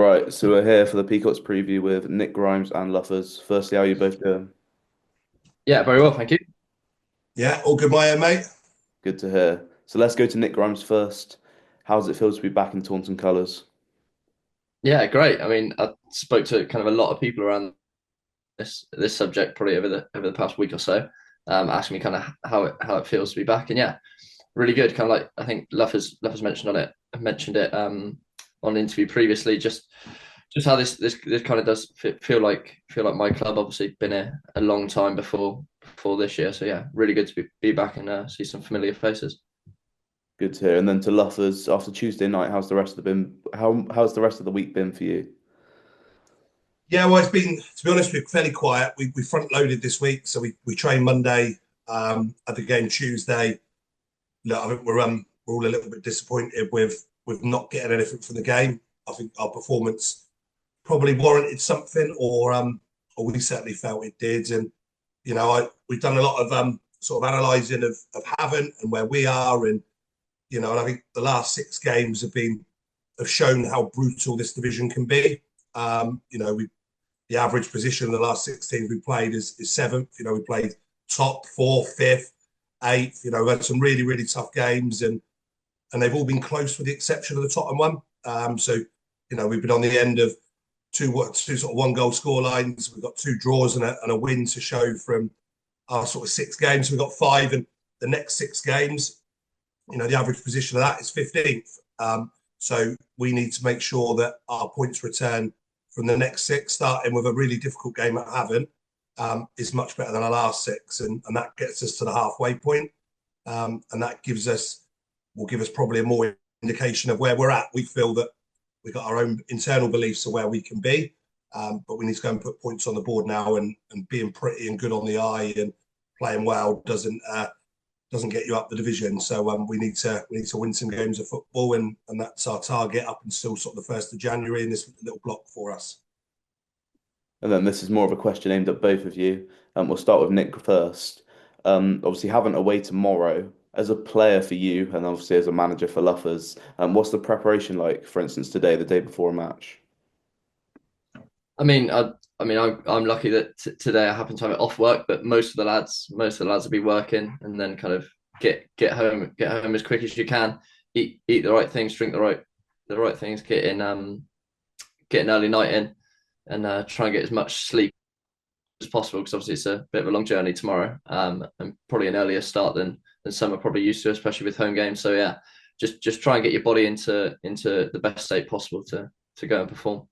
Right, so we're here for the Peacocks preview with Nick Grimes and Luffers. Firstly, how are you both doing? Yeah, very well, thank you. Yeah, all good, my end, mate. Good to hear. So let's go to Nick Grimes first. How does it feel to be back in Taunton colours? Yeah, great. I mean, I spoke to kind of a lot of people around this subject probably over the past week or so, asking me kind of how it feels to be back, and yeah, really good. Kind of like I think Luffers mentioned it on an interview previously. Just how this kind of does feel like my club. Obviously, been a long time before this year, so yeah, really good to be back and see some familiar faces. Good to hear. And then to Luffers, after Tuesday night, how's the rest of the week been for you? Yeah, well, it's been, to be honest, we're fairly quiet. We front loaded this week, so we train Monday, at the game Tuesday. Look, I think we're all a little bit disappointed with not getting anything from the game. I think our performance probably warranted something, or we certainly felt it did. And we've done a lot of sort of analysing of Havant and where we are, and I think the last six games have shown how brutal this division can be. We the average position in the last six teams we played is seventh. We played top, fourth, fifth, eighth. We had some really, really tough games, and they've all been close with the exception of the Tottenham one. We've been on the end of two sort of one goal score lines. We've got two draws and a win to show from our sort of six games. We've got five, and the next six games, the average position of that is 15th. So we need to make sure that our points return from the next six, starting with a really difficult game at Havant, is much better than our last six, and that gets us to the halfway point, and that will give us probably a more indication of where we're at. We feel that we've got our own internal beliefs of where we can be, but we need to go and put points on the board now, and being pretty and good on the eye and playing well doesn't get you up the division. So we need to win some games of football, and that's our target up until sort of the 1st of January in this little block for us. And then this is more of a question aimed at both of you. We'll start with Nick first. Obviously, Havant away tomorrow. As a player for you, and obviously as a manager for Luffers, what's the preparation like, for instance, today, the day before a match? I'm lucky that today I happen to have it off work, but most of the lads will be working, and then kind of get home as quick as you can, eat the right things, drink the right things, get an early night in, and try and get as much sleep as possible because obviously it's a bit of a long journey tomorrow, and probably an earlier start than some are probably used to, especially with home games. So yeah, just try and get your body into the best state possible to go and perform.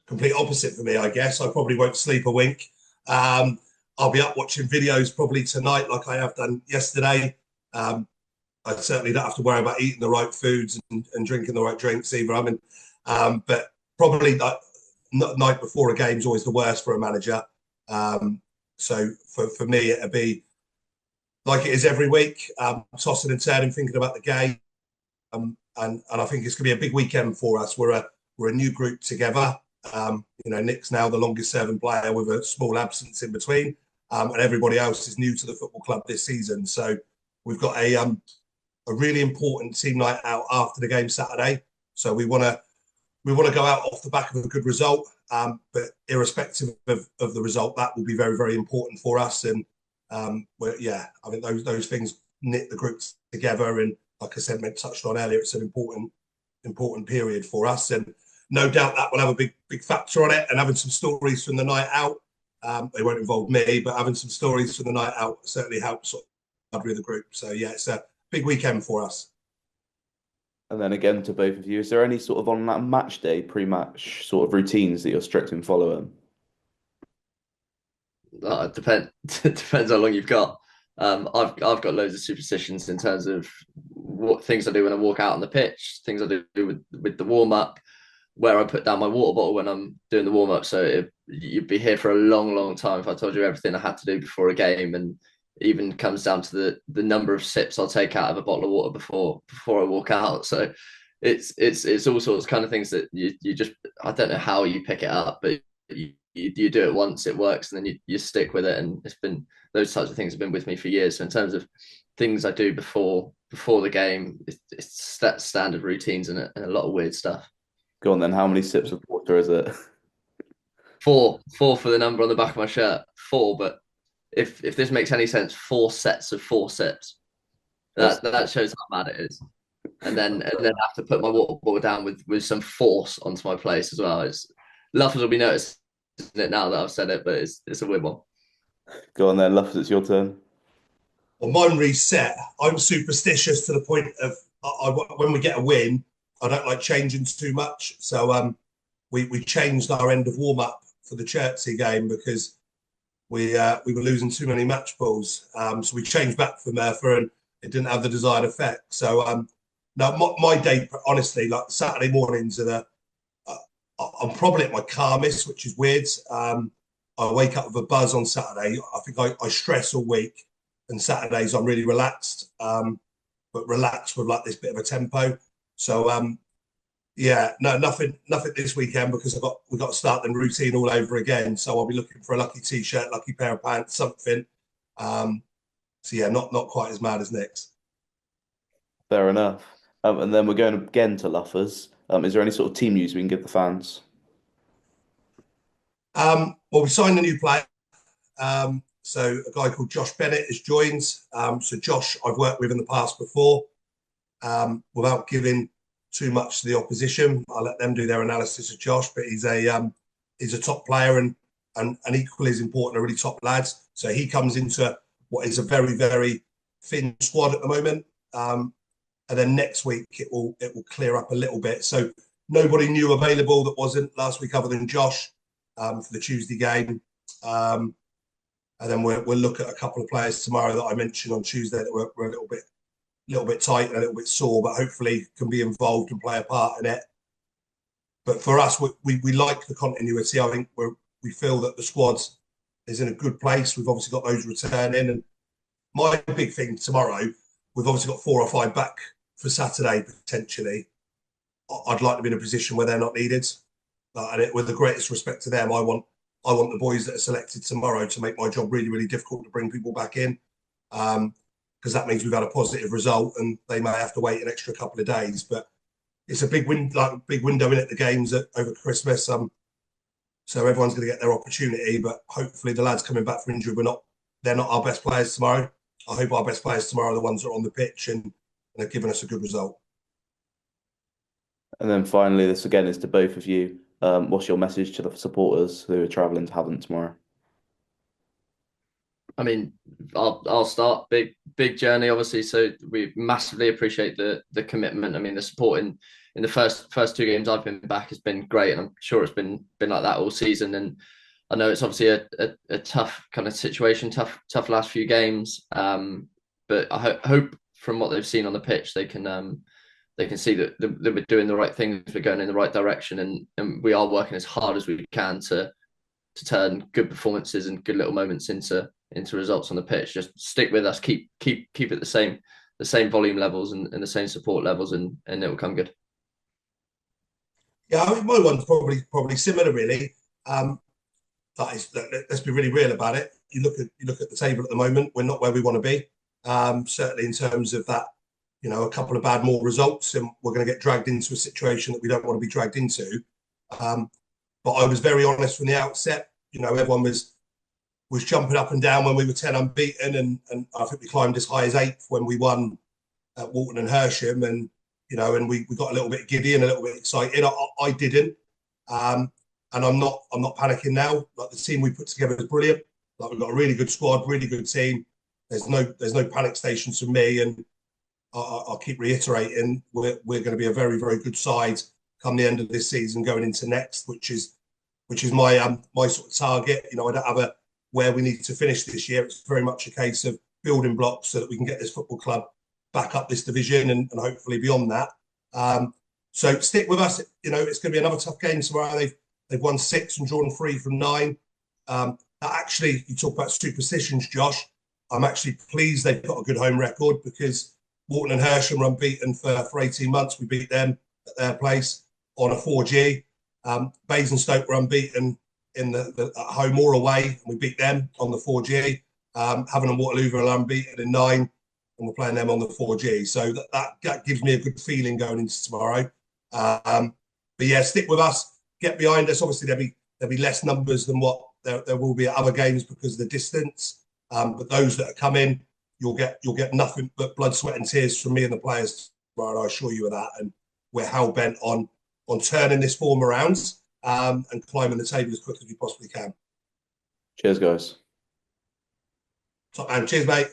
Complete opposite for me, I guess. I probably won't sleep a wink. Um, I'll be up watching videos probably tonight, like I have done yesterday. Um, I certainly don't have to worry about eating the right foods and drinking the right drinks either. But probably night before a game is always the worst for a manager. So for me, it'll be like it is every week, tossing and turning, thinking about the game. And I think it's going to be a big weekend for us. We're a new group together. Nick's now the longest serving player with a small absence in between, and everybody else is new to the football club this season. So we've got a really important team night out after the game Saturday. So we want to go out off the back of a good result, but irrespective of the result, that will be very, very important for us. And I think those things knit the group together. And like I said, Meg touched on earlier, it's an important period for us, and no doubt that will have a big factor on it. And having some stories from the night out, they won't involve me, but having some stories from the night out certainly helps sort of the group. So yeah, it's a big weekend for us. And then again to both of you, is there any sort of on that match day, pre-match sort of routines that you're strict in following? Depends how long you've got. I've got loads of superstitions in terms of what things I do when I walk out on the pitch, things I do with the warm up, where I put down my water bottle when I'm doing the warm up. So you'd be here for a long, long time if I told you everything I had to do before a game, and even comes down to the number of sips I'll take out of a bottle of water before I walk out. So it's all sorts of kind of things that you just, I don't know how you pick it up, but you do it once, it works, and then you stick with it. And it's been, those types of things have been with me for years. So in terms of things I do before the game, it's standard routines and a lot of weird stuff. Go on then. How many sips of water is it? Four for the number on the back of my shirt. Four, but if this makes any sense, 4 sets of 4 sips. That's That shows how bad it is. And then I have to put my water bottle down with some force onto my place as well. It's Luffers will be noticing it now that I've said it, but it's a weird one. Go on then, Luffs. It's your turn. Well, mine reset. I'm superstitious to the point of when we get a win, I don't like changing too much. So we changed our end of warm up for the Chertsey game because we were losing too many match balls. So we changed back for Murphy and it didn't have the desired effect. So now my day, honestly, like Saturday mornings are I'm probably at my calmest, which is weird. I wake up with a buzz on Saturday. I think I stress all week, and Saturdays I'm really relaxed, but relaxed with like this bit of a tempo. So yeah, no, nothing this weekend because we've got to start the routine all over again. So I'll be looking for a lucky t-shirt, lucky pair of pants, something. So yeah, not quite as mad as Nick's. Fair enough. And then we're going again to Luffers. Is there any sort of team news we can give the fans? Well, we signed a new player. So a guy called Josh Bennett has joined. So Josh, I've worked with in the past before. Without giving too much to the opposition, I'll let them do their analysis of Josh. But he's a top player and equally as important, a really top lad. So he comes into what is a very very thin squad at the moment. And then next week it will clear up a little bit. So nobody new available that wasn't last week other than Josh for the Tuesday game. And then we'll look at a couple of players tomorrow that I mentioned on Tuesday that were a little bit tight and a little bit sore, but hopefully can be involved and play a part in it. But for us, we like the continuity. I think we feel that the squad is in a good place. We've obviously got those returning, and my big thing tomorrow, we've obviously got 4 or 5 back for Saturday potentially. I'd like to be in a position where they're not needed. And with the greatest respect to them, I want the boys that are selected tomorrow to make my job really, really difficult to bring people back in. Because that means we've had a positive result and they may have to wait an extra couple of days. But it's a big window in at the games over Christmas. So everyone's going to get their opportunity. But hopefully the lads coming back from injury, they're not our best players tomorrow. I hope our best players tomorrow are the ones that are on the pitch and they're giving us a good result. And then finally, this again is to both of you. What's your message to the supporters who are travelling to Havant tomorrow? I mean, I'll start. Big journey, obviously. So we massively appreciate the commitment. I mean, the support in the first 2 games I've been back has been great, and I'm sure it's been like that all season. And I know it's obviously a tough kind of situation, tough last few games. But I hope from what they've seen on the pitch, they can see that we're doing the right things, we're going in the right direction, and we are working as hard as we can to turn good performances and good little moments into results on the pitch. Just stick with us, keep it the same volume levels and the same support levels, and it will come good. Yeah, I mean, my one's probably similar, really. Let's be really real about it. You look at the table at the moment. We're not where we want to be. Certainly in terms of that, a couple of bad more results, and we're going to get dragged into a situation that we don't want to be dragged into. But I was very honest from the outset. Everyone was jumping up and down when we were 10 unbeaten, and I think we climbed as high as 8th when we won at Walton and Hersham, and we got a little bit giddy and a little bit excited. I didn't, and I'm not panicking now. Like, the team we put together is brilliant. Like, we've got a really good squad, really good team. There's no panic stations for me, and I'll keep reiterating we're going to be a very very good side come the end of this season, going into next, which is my sort of target. I don't have where we need to finish this year. It's very much a case of building blocks so that we can get this football club back up this division and hopefully beyond that. So stick with us. It's going to be another tough game tomorrow. They've won 6 and drawn 3 from 9. Actually, you talk about superstitions, Josh. I'm actually pleased they've got a good home record because Walton and Hersham were unbeaten for 18 months. We beat them at their place on a 4G. Basingstoke were unbeaten in the at home or away, and we beat them on the 4G. Havant and Waterlooville are unbeaten in 9, and we're playing them on the 4G. So that gives me a good feeling going into tomorrow. But yeah, stick with us. Get behind us. Obviously, there'll be less numbers than what there will be at other games because of the distance. But those that are coming, you'll get nothing but blood, sweat, and tears from me and the players tomorrow. I assure you of that. And we're hell bent on turning this form around and climbing the table as quick as we possibly can. Cheers, guys. Top man. Cheers, mate.